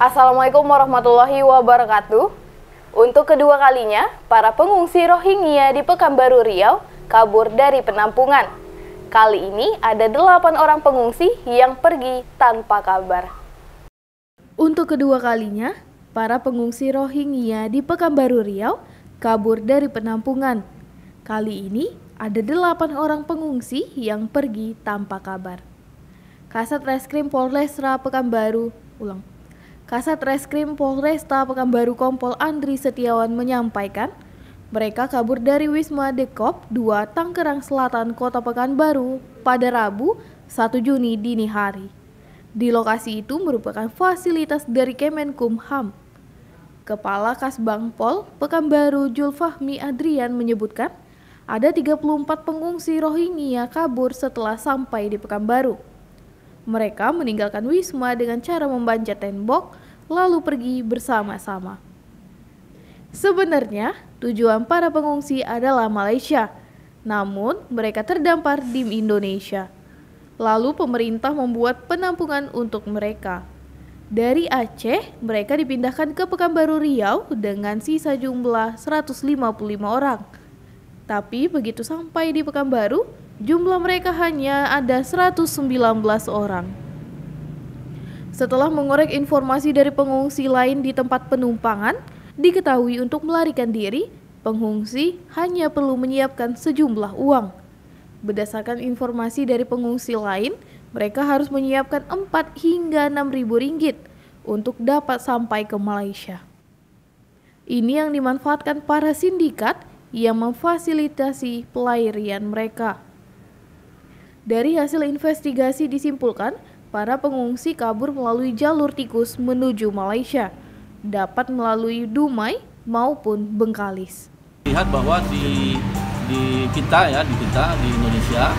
Assalamualaikum warahmatullahi wabarakatuh. Untuk kedua kalinya, para pengungsi Rohingya di Pekanbaru Riau kabur dari penampungan. Kali ini ada 8 orang pengungsi yang pergi tanpa kabar. Untuk kedua kalinya, para pengungsi Rohingya di Pekanbaru Riau kabur dari penampungan. Kali ini ada 8 orang pengungsi yang pergi tanpa kabar. Kasat Reskrim Polresta Pekanbaru Kasat Reskrim Polresta Pekanbaru Kompol Andri Setiawan menyampaikan, mereka kabur dari Wisma Dekop 2 Tanggerang Selatan Kota Pekanbaru pada Rabu 1 Juni dini hari. Di lokasi itu merupakan fasilitas dari Kemenkumham. Kepala Kasbang Pol Pekanbaru Julfahmi Adrian menyebutkan, ada 34 pengungsi Rohingya kabur setelah sampai di Pekanbaru. Mereka meninggalkan wisma dengan cara memanjat tembok, lalu pergi bersama-sama. Sebenarnya, tujuan para pengungsi adalah Malaysia, namun mereka terdampar di Indonesia. Lalu pemerintah membuat penampungan untuk mereka. Dari Aceh, mereka dipindahkan ke Pekanbaru Riau dengan sisa jumlah 155 orang. Tapi begitu sampai di Pekanbaru, jumlah mereka hanya ada 119 orang. Setelah mengorek informasi dari pengungsi lain di tempat penumpangan, diketahui untuk melarikan diri, pengungsi hanya perlu menyiapkan sejumlah uang. Berdasarkan informasi dari pengungsi lain, mereka harus menyiapkan 4 hingga 6.000 ringgit untuk dapat sampai ke Malaysia. Ini yang dimanfaatkan para sindikat yang memfasilitasi pelarian mereka. Dari hasil investigasi disimpulkan, para pengungsi kabur melalui jalur tikus menuju Malaysia, dapat melalui Dumai maupun Bengkalis. Lihat bahwa di kita di Indonesia,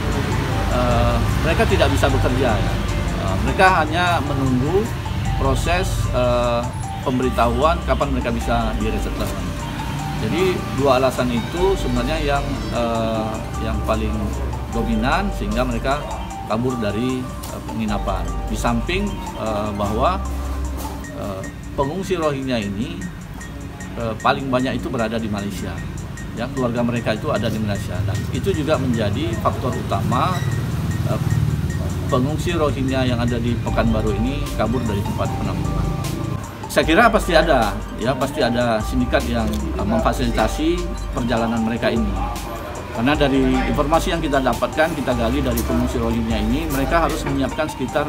mereka tidak bisa bekerja. Mereka hanya menunggu proses pemberitahuan kapan mereka bisa diresettlement. Jadi 2 alasan itu sebenarnya yang paling dominan sehingga mereka kabur dari penginapan. Di samping bahwa pengungsi Rohingya ini paling banyak itu berada di Malaysia. Ya, keluarga mereka itu ada di Malaysia dan itu juga menjadi faktor utama pengungsi Rohingya yang ada di Pekanbaru ini kabur dari tempat penampungan. Saya kira pasti ada sindikat yang memfasilitasi perjalanan mereka ini. Karena dari informasi yang kita dapatkan, kita gali dari pengungsi Rohingya ini, mereka harus menyiapkan sekitar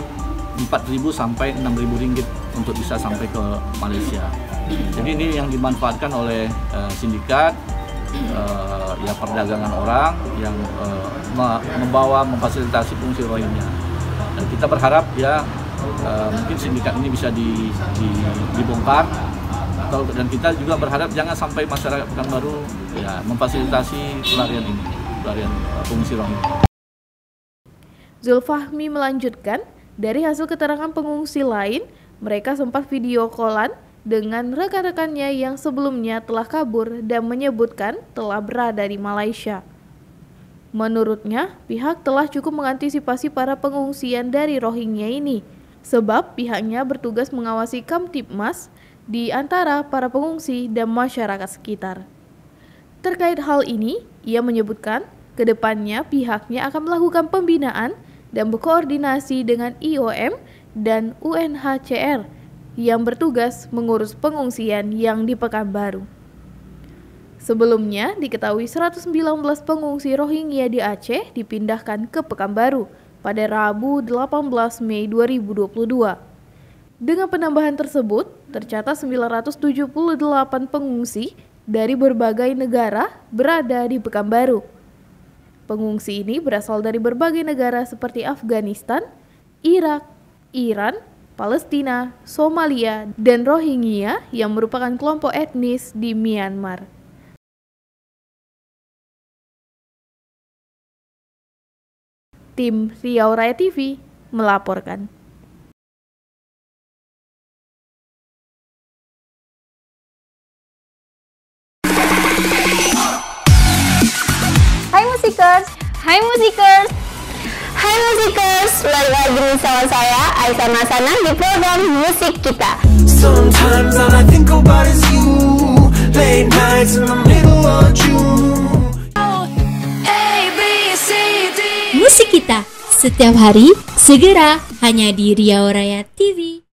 4.000 sampai 6.000 ringgit untuk bisa sampai ke Malaysia. Jadi ini yang dimanfaatkan oleh sindikat, perdagangan orang yang memfasilitasi pengungsi Rohingya. Dan kita berharap mungkin sindikat ini bisa dibongkar, dan kita juga berharap jangan sampai masyarakat Pekanbaru memfasilitasi pelarian pengungsi Rohingya. Zulfahmi melanjutkan, dari hasil keterangan pengungsi lain, mereka sempat video callan dengan rekan-rekannya yang sebelumnya telah kabur dan menyebutkan telah berada di Malaysia. Menurutnya, pihak telah cukup mengantisipasi para pengungsian dari Rohingya ini, sebab pihaknya bertugas mengawasi Kamtibmas di antara para pengungsi dan masyarakat sekitar. Terkait hal ini, ia menyebutkan kedepannya pihaknya akan melakukan pembinaan dan berkoordinasi dengan IOM dan UNHCR yang bertugas mengurus pengungsian yang di Pekanbaru. Sebelumnya, diketahui 119 pengungsi Rohingya di Aceh dipindahkan ke Pekanbaru pada Rabu 18 Mei 2022. Dengan penambahan tersebut, tercatat 978 pengungsi dari berbagai negara berada di Pekanbaru. Pengungsi ini berasal dari berbagai negara seperti Afghanistan, Irak, Iran, Palestina, Somalia, dan Rohingya yang merupakan kelompok etnis di Myanmar. Tim Riau Raya TV melaporkan. Hai musikers! Hai musikers, balik lagi bersama saya Aisyah Masana di program Musik Kita. Sometimes all I think about is you, late nights in the middle of June. Musik Kita setiap hari segera hanya di Riau Raya TV.